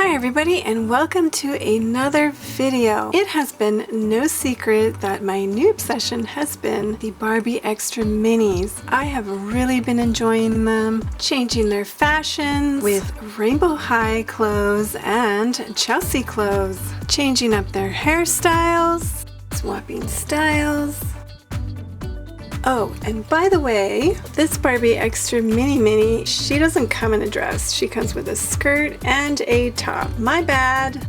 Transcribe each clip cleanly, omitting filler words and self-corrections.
Hi everybody and welcome to another video. It has been no secret that my new obsession has been the Barbie Extra Minis. I have really been enjoying them, changing their fashions with rainbow high clothes and Chelsea clothes, changing up their hairstyles, swapping styles. Oh, and by the way, this Barbie Extra Mini, she doesn't come in a dress. She comes with a skirt and a top. My bad.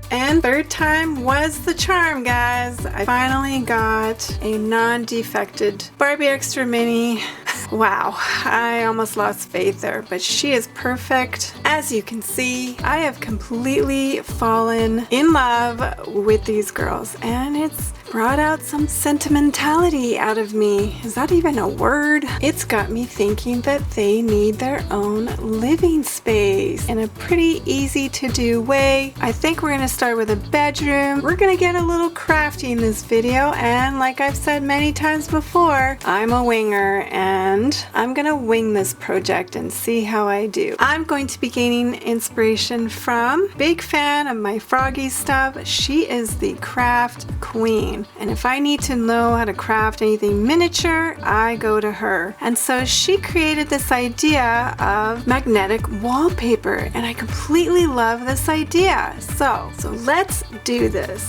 And third time was the charm, guys. I finally got a non-defected Barbie Extra Mini. Wow, I almost lost faith there, but she is perfect. As you can see, I have completely fallen in love with these girls, and it's brought out some sentimentality out of me. Is that even a word? It's got me thinking that they need their own living space in a pretty easy to do way. I think we're gonna start with a bedroom. We're gonna get a little crafty in this video, and like I've said many times before, I'm a winger and I'm gonna wing this project and see how I do. I'm going to be gaining inspiration from big fan of my Froggy stuff. She is the craft queen. And if I need to know how to craft anything miniature, I go to her. And so she created this idea of magnetic wallpaper, and I completely love this idea. So let's do this.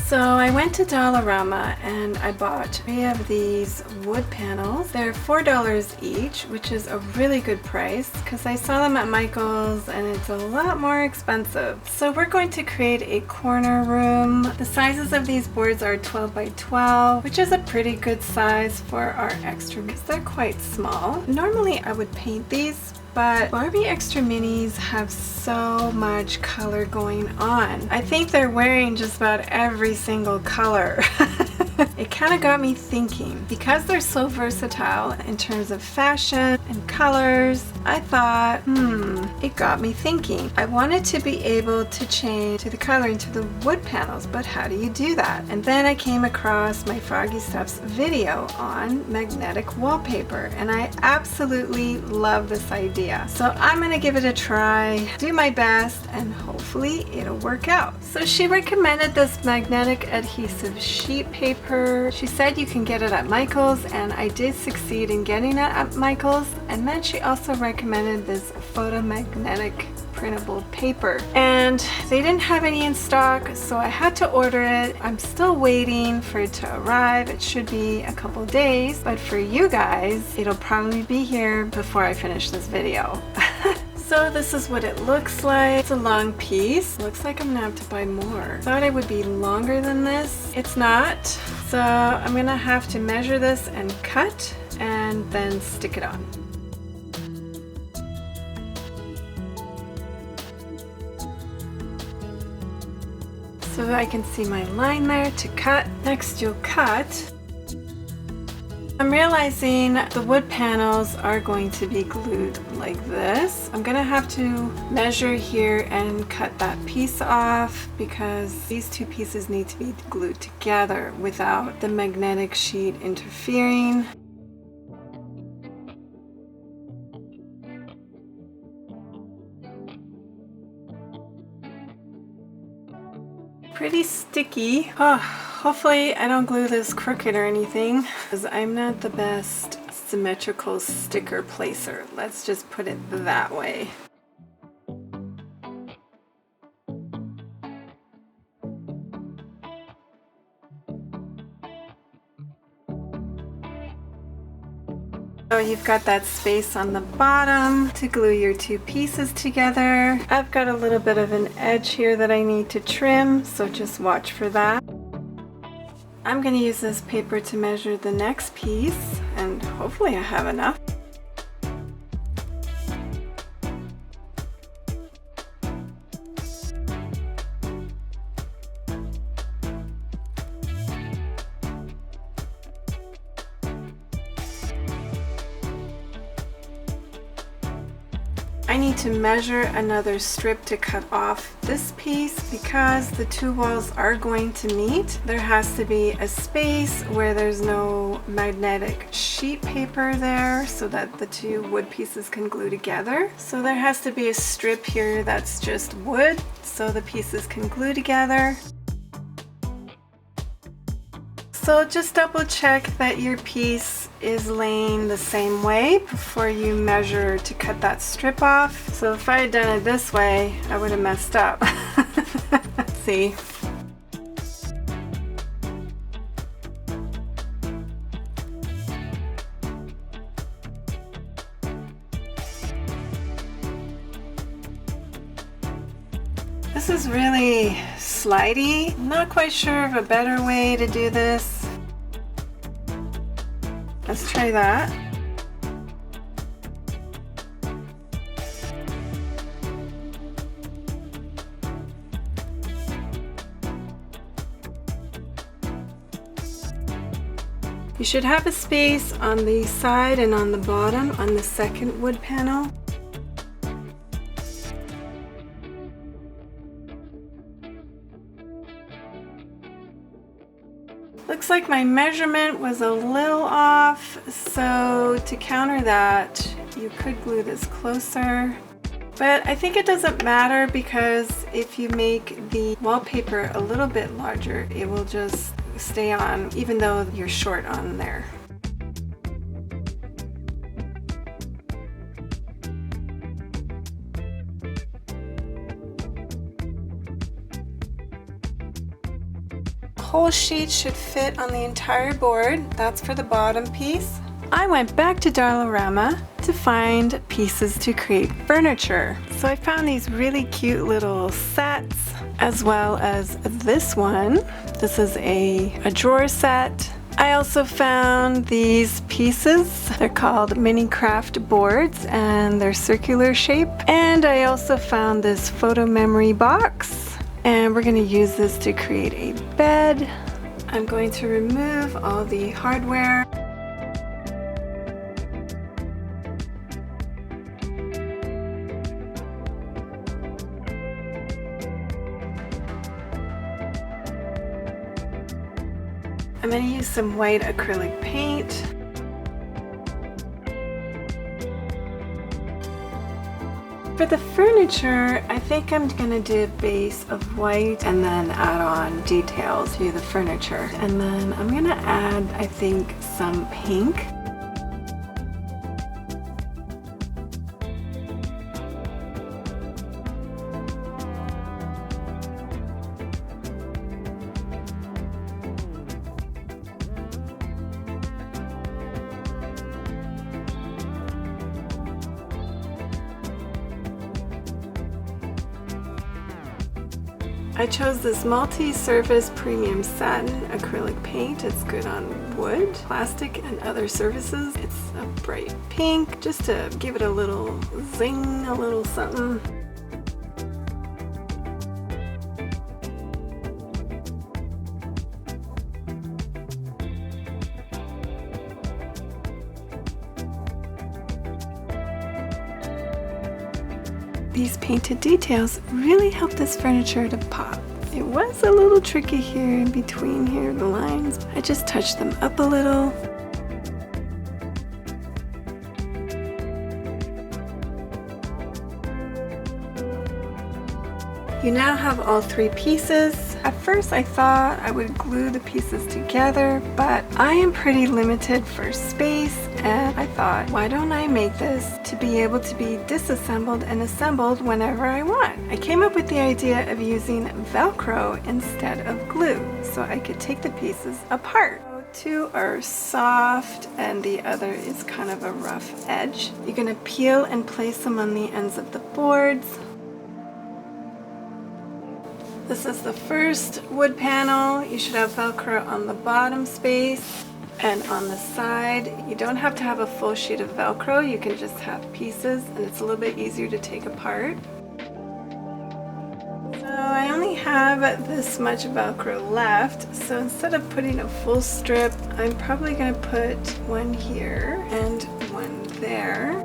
So I went to Dollarama and I bought 3 of these wood panels. They're $4 each, which is a really good price because I saw them at Michael's and it's a lot more expensive. So we're going to create a corner room. The sizes of these boards are 12 by 12, which is a pretty good size for our extra because they're quite small. Normally I would paint these, but Barbie Extra Minis have so much color going on. I think they're wearing just about every single color. It kind of got me thinking, because they're so versatile in terms of fashion and colors, I thought, it got me thinking. I wanted to be able to change to the color into the wood panels, but how do you do that? And then I came across my Froggy Stuff's video on magnetic wallpaper, and I absolutely love this idea. So I'm gonna give it a try, do my best, and hopefully it'll work out. So she recommended this magnetic adhesive sheet paper. She said you can get it at Michael's, and I did succeed in getting it at Michael's. And then she also recommended this photomagnetic printable paper, and they didn't have any in stock, so I had to order it. I'm still waiting for it to arrive. It should be a couple days, but for you guys, it'll probably be here before I finish this video. So this is what it looks like. It's a long piece. Looks like I'm gonna have to buy more. Thought it would be longer than this. It's not. So I'm gonna have to measure this and cut and then stick it on. So I can see my line there to cut. Next you'll cut. I'm realizing the wood panels are going to be glued like this. I'm gonna have to measure here and cut that piece off because these two pieces need to be glued together without the magnetic sheet interfering. Pretty sticky. Oh, hopefully I don't glue this crooked or anything because I'm not the best symmetrical sticker placer. Let's just put it that way. So you've got that space on the bottom to glue your two pieces together. I've got a little bit of an edge here that I need to trim, so just watch for that. I'm going to use this paper to measure the next piece, and hopefully I have enough. I need to measure another strip to cut off this piece because the two walls are going to meet. There has to be a space where there's no magnetic sheet paper there so that the two wood pieces can glue together. So there has to be a strip here that's just wood so the pieces can glue together. So just double check that your piece is laying the same way before you measure to cut that strip off. So if I had done it this way, I would have messed up. See? This is really slidey. I'm not quite sure of a better way to do this. Let's try that. You should have a space on the side and on the bottom on the second wood panel. Looks like my measurement was a little off, so to counter that, you could glue this closer. But I think it doesn't matter because if you make the wallpaper a little bit larger, it will just stay on even though you're short on there. Whole sheet should fit on the entire board. That's for the bottom piece. I went back to Dollarama to find pieces to create furniture. So I found these really cute little sets as well as this one. This is a drawer set. I also found these pieces. They're called mini craft boards and they're circular shape. And I also found this photo memory box. And we're going to use this to create a bed. I'm going to remove all the hardware. I'm going to use some white acrylic paint. For the furniture, I think I'm going to do a base of white and then add on details to the furniture. And then I'm going to add, I think, some pink. I chose this multi-surface premium satin acrylic paint. It's good on wood, plastic, and other surfaces. It's a bright pink, just to give it a little zing, a little something. These painted details really help this furniture to pop. It was a little tricky here in between here, the lines. I just touched them up a little. You now have all three pieces. At first I thought I would glue the pieces together, but I am pretty limited for space and I thought, why don't I make this to be able to be disassembled and assembled whenever I want? I came up with the idea of using Velcro instead of glue, so I could take the pieces apart. Two are soft and the other is kind of a rough edge. You're going to peel and place them on the ends of the boards. This is the first wood panel. You should have Velcro on the bottom space and on the side. You don't have to have a full sheet of Velcro. You can just have pieces and it's a little bit easier to take apart. So I only have this much Velcro left. So instead of putting a full strip, I'm probably going to put one here and one there.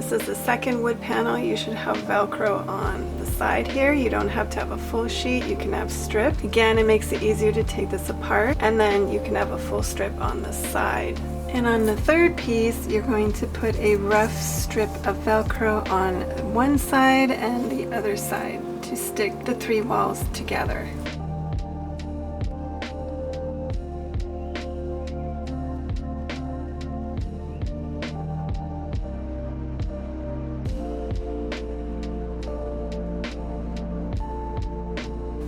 this is the second wood panel, you should have Velcro on the side here. You don't have to have a full sheet, you can have strip. Again, it makes it easier to take this apart, and then you can have a full strip on the side. And on the third piece, you're going to put a rough strip of Velcro on one side and the other side to stick the 3 walls together.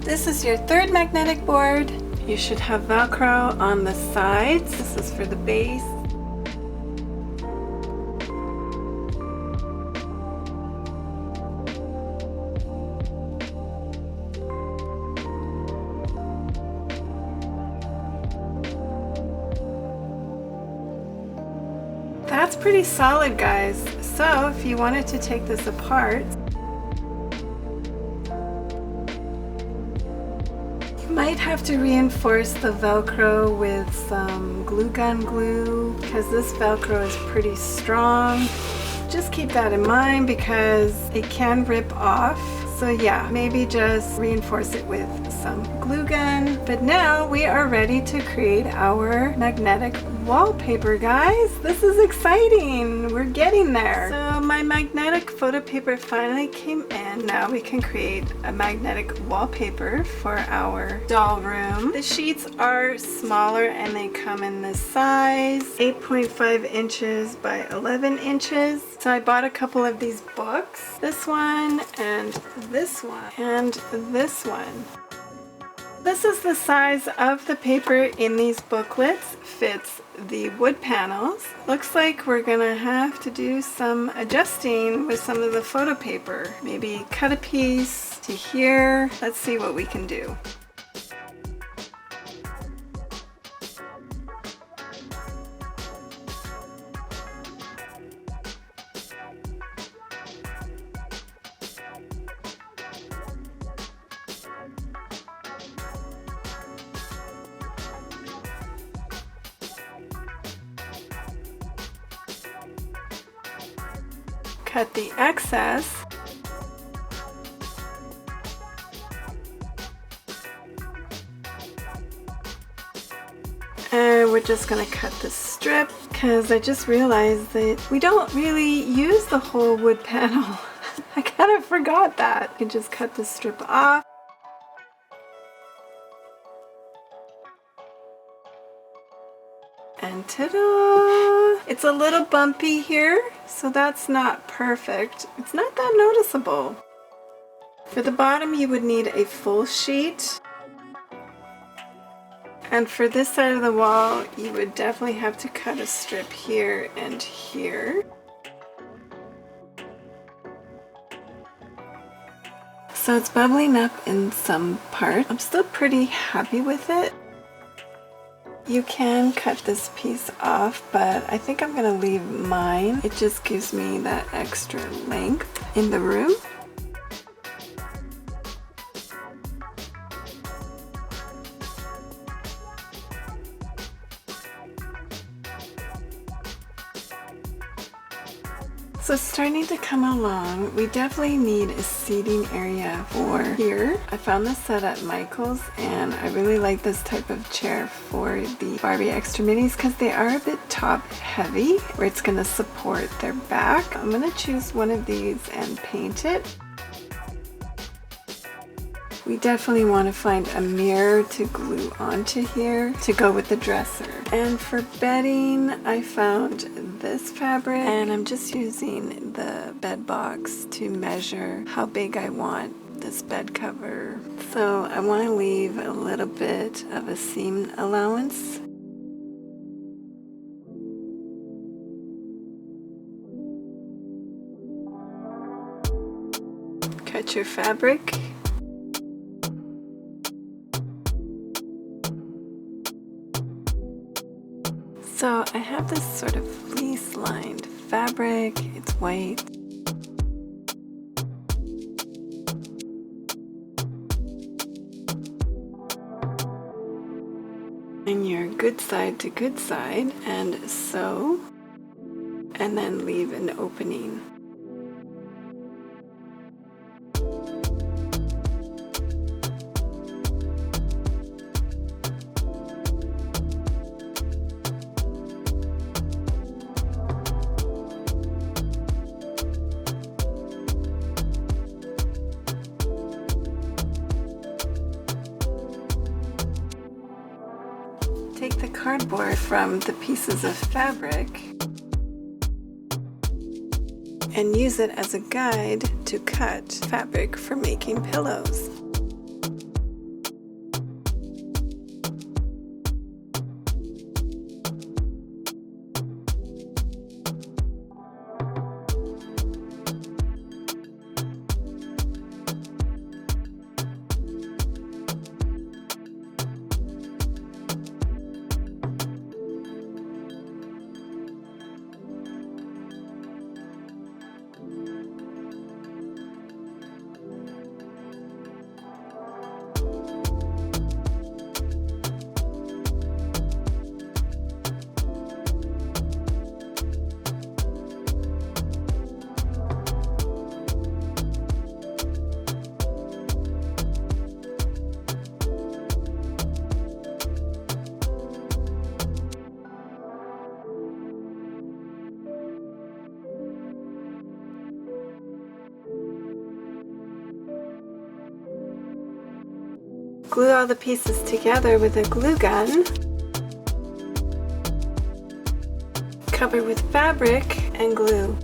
This is your third magnetic board. You should have Velcro on the sides. This is for the base. That's pretty solid, guys. So if you wanted to take this apart, might have to reinforce the Velcro with some glue gun glue because this Velcro is pretty strong. Just keep that in mind because it can rip off. So yeah, maybe just reinforce it with some glue gun. But now we are ready to create our magnetic wallpaper, guys. This is exciting. We're getting there. So my magnetic photo paper finally came in. Now we can create a magnetic wallpaper for our doll room. The sheets are smaller and they come in this size, 8.5 inches by 11 inches. So I bought a couple of these books, this one and this one and this one. This is the size of the paper in these booklets, fits the wood panels. Looks like we're gonna have to do some adjusting with some of the photo paper. Maybe cut a piece to here. Let's see what we can do. Cut the excess. And we're just gonna cut the strip because I just realized that we don't really use the whole wood panel. I kind of forgot that. You just cut the strip off. And ta-da! It's a little bumpy here, so that's not perfect. It's not that noticeable. For the bottom, you would need a full sheet. And for this side of the wall, you would definitely have to cut a strip here and here. So it's bubbling up in some part. I'm still pretty happy with it. You can cut this piece off, but I think I'm gonna leave mine. It just gives me that extra length in the room. So it's starting to come along. We definitely need a seating area for here. I found this set at Michael's and I really like this type of chair for the Barbie Extra Minis because they are a bit top heavy where it's going to support their back. I'm going to choose one of these and paint it. We definitely want to find a mirror to glue onto here to go with the dresser. And for bedding, I found this fabric and I'm just using the bed box to measure how big I want this bed cover. So I want to leave a little bit of a seam allowance. Cut your fabric. So I have this sort of fleece lined fabric, it's white. And your good side to good side and sew, and then leave an opening. cardboard from the pieces of fabric and use it as a guide to cut fabric for making pillows. Glue all the pieces together with a glue gun. Cover with fabric and glue.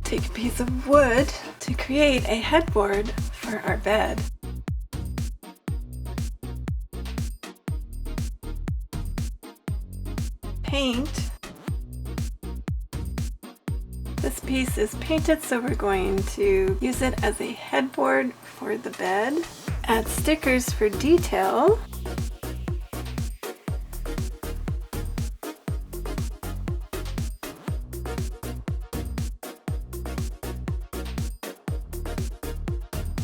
Take a piece of wood to create a headboard for our bed. Paint. This piece is painted, so we're going to use it as a headboard for the bed. Add stickers for detail.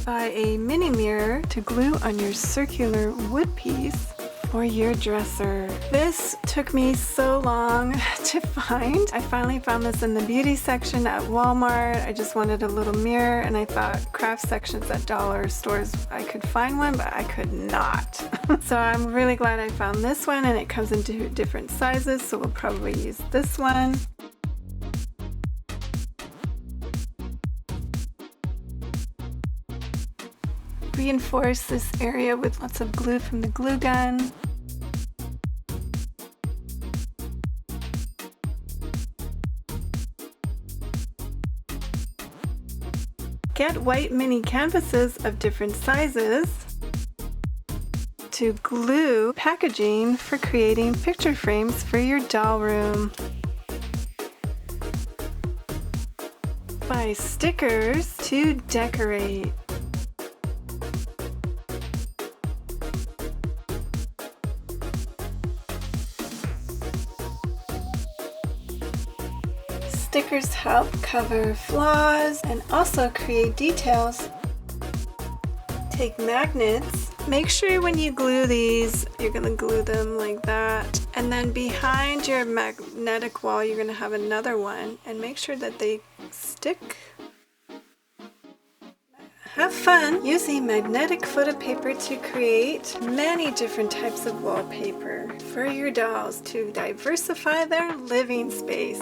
Buy a mini mirror to glue on your circular wood piece for your dresser. This took me so long to find. I finally found this in the beauty section at Walmart. I just wanted a little mirror, and I thought craft sections at dollar stores I could find one, but I could not. So I'm really glad I found this one, and it comes in different sizes, so we'll probably use this one. Reinforce this area with lots of glue from the glue gun. Get white mini canvases of different sizes to glue packaging for creating picture frames for your doll room. Buy stickers to decorate. Stickers help cover flaws and also create details. Take magnets. Make sure when you glue these, you're going to glue them like that. And then behind your magnetic wall, you're going to have another one. And make sure that they stick. Have fun using magnetic photo paper to create many different types of wallpaper for your dolls to diversify their living space.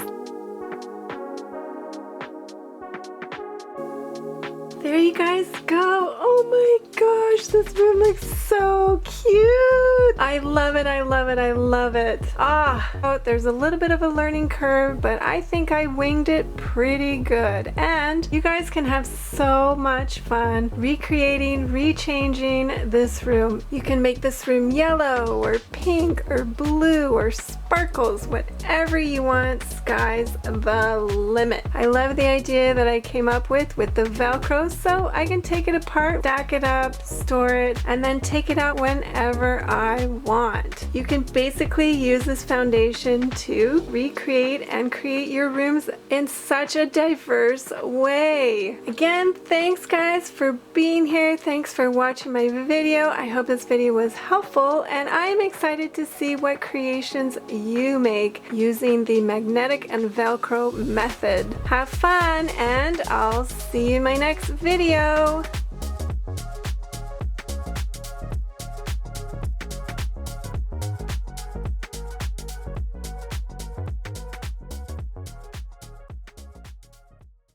There you guys go. Oh my gosh, this room looks so cute. I love it, I love it, I love it. Oh, there's a little bit of a learning curve, but I think I winged it pretty good. And you guys can have so much fun recreating, rechanging this room. You can make this room yellow or pink or blue or sparkles, whatever you want. Sky's the limit. I love the idea that I came up with the Velcro so I can take it apart, stack it up, store it, and then take it out whenever I want. You can basically use this foundation to recreate and create your rooms in such a diverse way. Again, thanks guys for being here. Thanks for watching my video. I hope this video was helpful, and I'm excited to see what creations you make using the magnetic and Velcro method. Have fun, and I'll see you in my next video.